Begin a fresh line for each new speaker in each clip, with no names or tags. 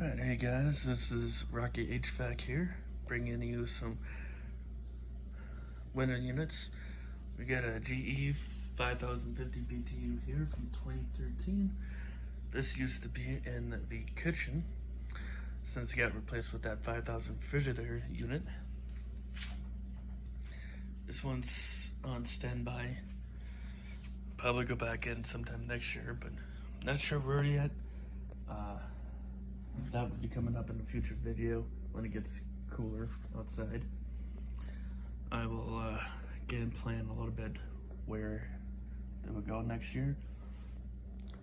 Alright, hey guys, this is Rocky HVAC here, bringing you some winter units. We got a GE 5050 BTU here from 2013. This used to be in the kitchen, since it got replaced with that 5000 Frigidaire unit. This one's on standby. Probably go back in sometime next year, but not sure where yet. That will be coming up in a future video when it gets cooler outside. I will again plan a little bit where they will go next year.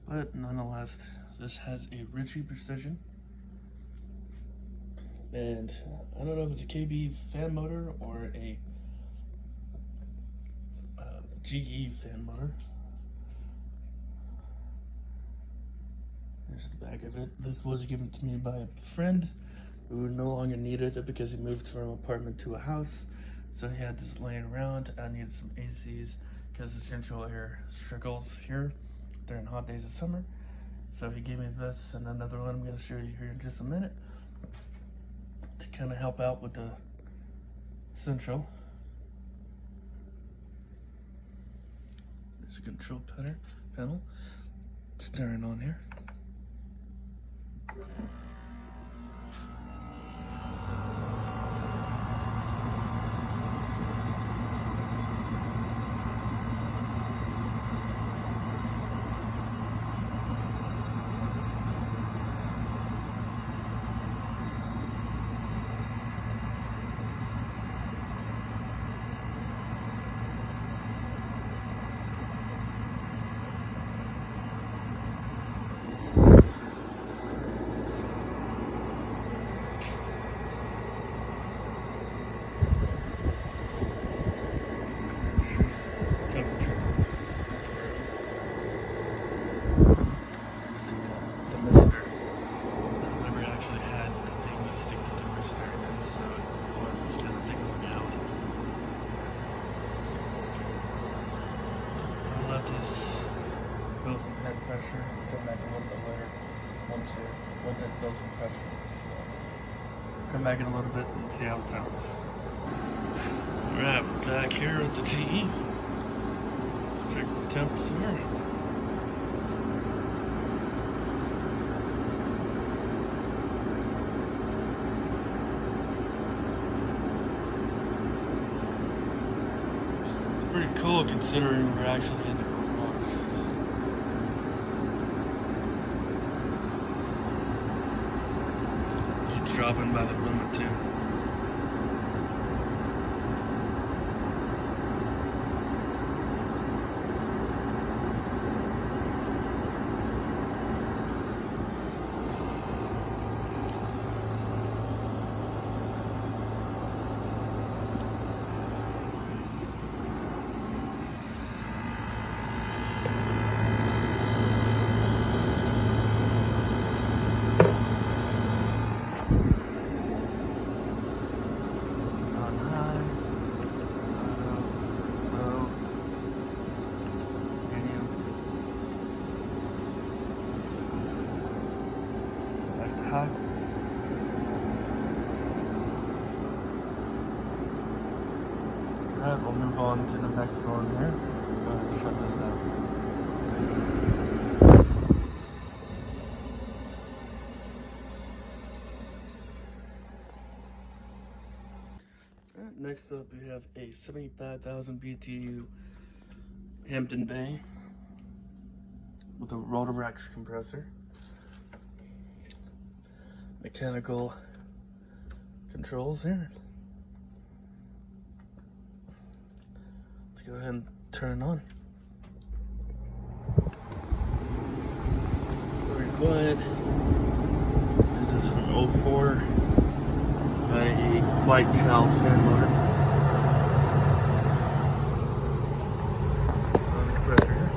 But nonetheless, this has a Ritchie Precision. And I don't know if it's a KB fan motor or a GE fan motor. There's the back of it. This was given to me by a friend who no longer needed it because he moved from an apartment to a house. So he had this laying around. I needed some ACs because the central air struggles here during hot days of summer. So he gave me this and another one I'm going to show you here in just a minute to kind of help out with the central. There's a control panel. It's turning on here. Build some head pressure, come back a little bit later once it builds some pressure. So come back in a little bit and see how it sounds. Alright, we're back here with the GE. Check the temps here. It's pretty cool considering we're actually in the dropping by the limit too. Alright, we'll move on to the next one here. Go ahead and shut this down. Alright, next up we have a 75,000 BTU Hampton Bay with a Rotorex compressor. Mechanical controls here. Let's go ahead and turn it on. Very quiet. This is from 04. Got a white shell fan motor. On the compressor here.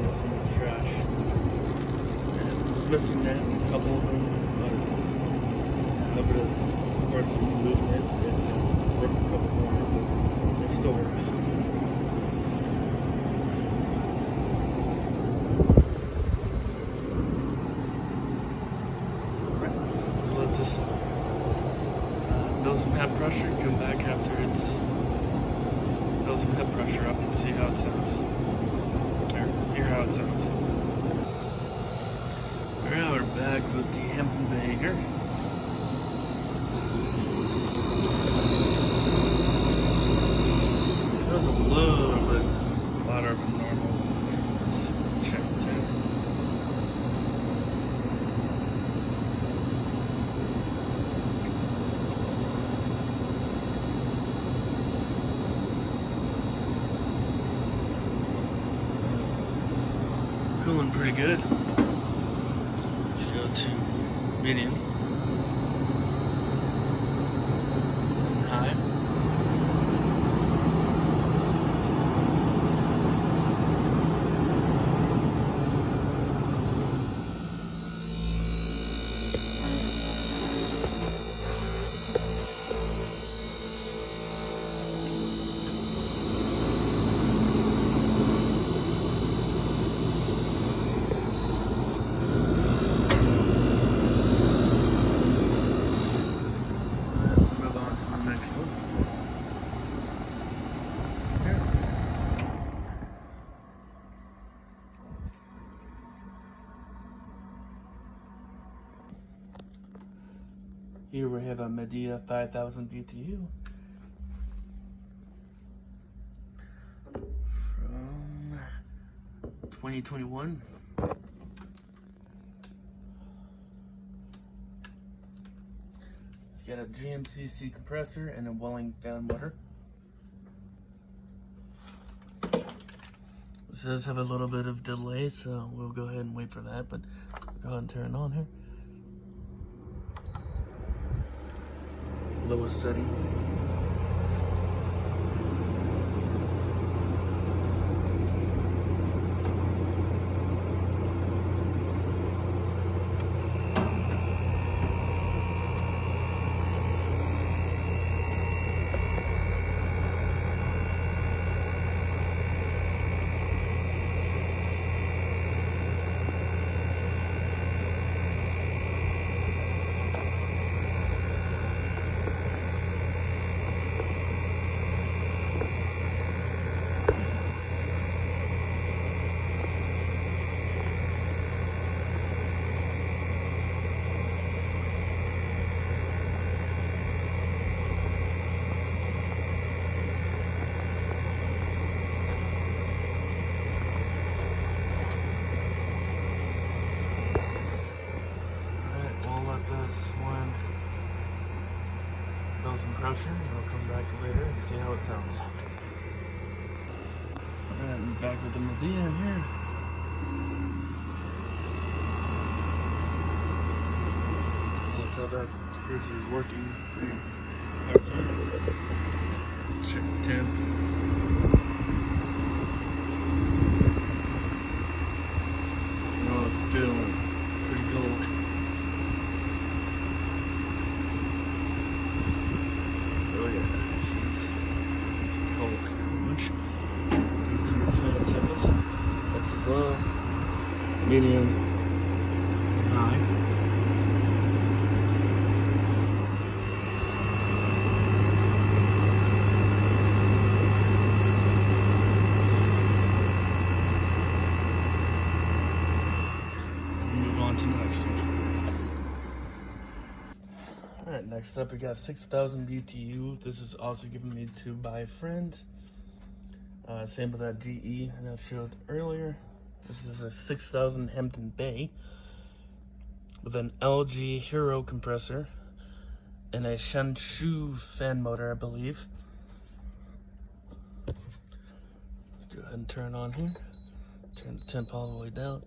missing his trash. And it's missing that in a couple of them, but over the course of the movement, it broke a couple more, but it still works. Let this build some head pressure, come back after it's build some head pressure up and see how it sounds. Or hear how it sounds. Alright, we're back with the Hampton Bay here. Sounds a little bit louder than normal. Let's check it out. Cooling pretty good. Let's go to medium and high. Here we have a Medea 5000 BTU from 2021. It's got a GMCC compressor and a Welling fan motor. It does have a little bit of delay, so we'll go ahead and wait for that, but go ahead and turn it on here. Lowest setting. This one build some pressure, and I'll come back later and see how it sounds. Alright, I'm back with the Medea here. I'll tell that cruiser is working. Check the temps. Oh, it's feeling pretty cold. Low, medium, high. Move on to the next one. Alright, next up we got 6000 BTU. This is also given me to by a friend. Same with that GE that I showed earlier. This is a 6000 Hampton Bay with an LG Hero compressor and a Shanshu fan motor, I believe. Let's go ahead and turn it on here. Turn the temp all the way down.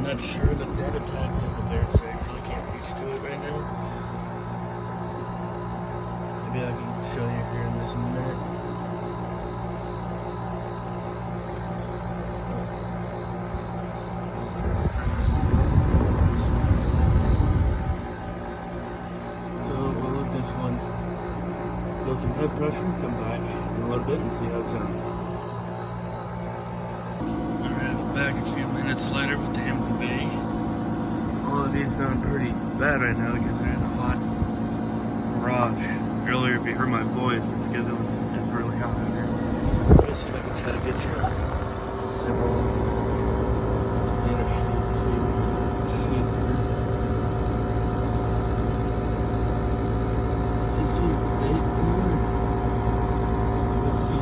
not sure the data tag's over there, so I really can't reach to it right now. Maybe I can show you here in just a minute. So we'll let this one build some head pressure, come back in a little bit and see how it sounds. Alright, we're back a few minutes later with the Hampton Bay. All of these sound pretty bad right now because they're in a hot garage. Earlier, if you heard my voice, it's because it's really hot out here. Let me see if I can try to get you several container sheet. You see the date in there? Let's see.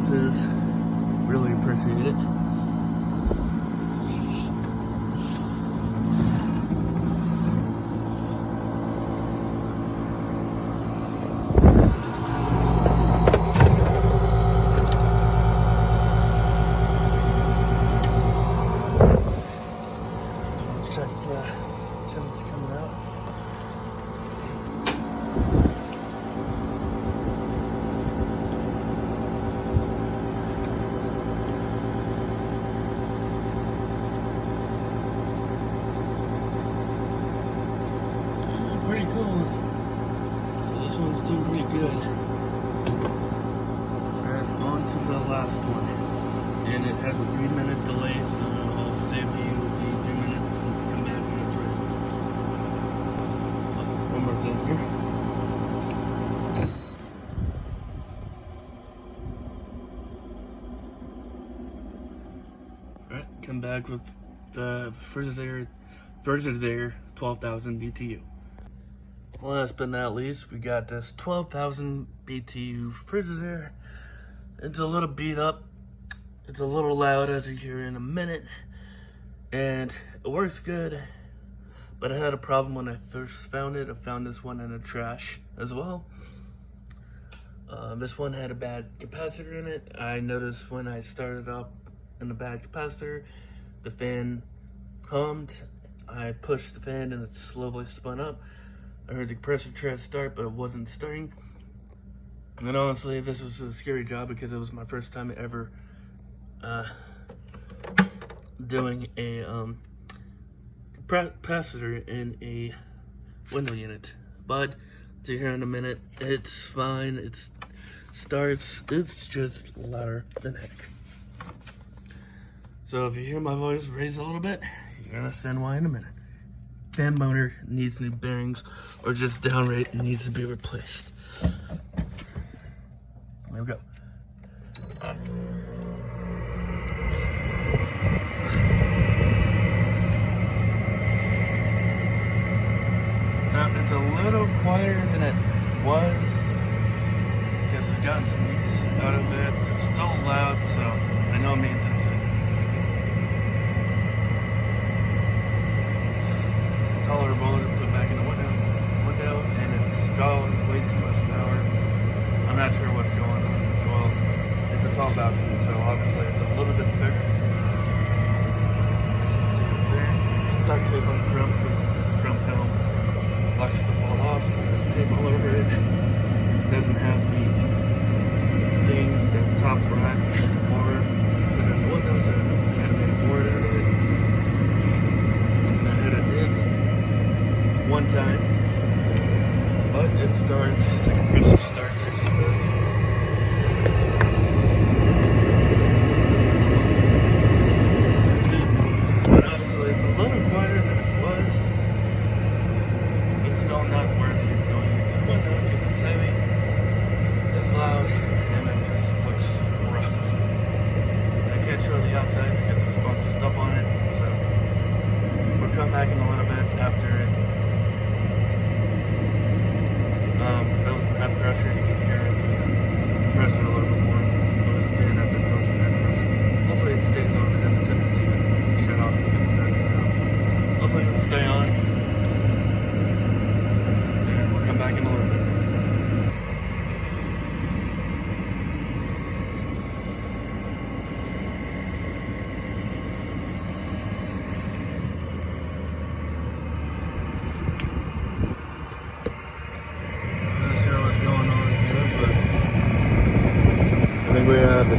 Is really appreciate it. Check the temps coming out. Pretty cool. So this one's doing pretty good. And on to the last one. And it has a 3-minute delay, so I'll save you the 3 minutes and come back when it's ready. One more thing here. Alright, come back with the Frizz 12,000 BTU. Last but not least, we got this 12,000 BTU Frizz. It's a little beat up. It's a little loud, as you hear in a minute. And it works good. But I had a problem when I first found it. I found this one in the trash as well. This one had a bad capacitor in it. I noticed when I started up in the bad capacitor, the fan hummed. I pushed the fan and it slowly spun up. I heard the compressor try to start, but it wasn't starting. And honestly, this was a scary job because it was my first time ever doing a capacitor in a window unit. But to hear in a minute, it's fine. It starts. It's just louder than heck. So if you hear my voice raise a little bit, you're gonna understand why in a minute. Fan motor needs new bearings, or just downright needs to be replaced. There we go. Now it's a little quieter than it was because it's gotten some use out of it. It's still loud, so I know it means it's tolerable to put back in the window, and its draws way too much power. I'm not sure what's going on. Well, it's a 12,000, so obviously it's a little bit bigger. As you can see over there, there's duct tape on the front because this front panel likes to fall off, so there's tape all over it. It doesn't have the thing, the top rack, or put in the window, so you had to make a board out of it. And I had it in one time, but it starts, the compressor starts as you go. But obviously it's a little quieter than it was. It's still not worthy of going into the window because it's heavy, it's loud, and it just looks rough. I can't show the outside because there's a bunch of stuff on it, so we'll come back in a little bit after it. That was head pressure, you can hear it.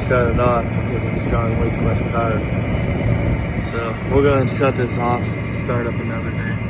shut it off because it's drawing way too much power. So we'll go ahead and shut this off, start up another day.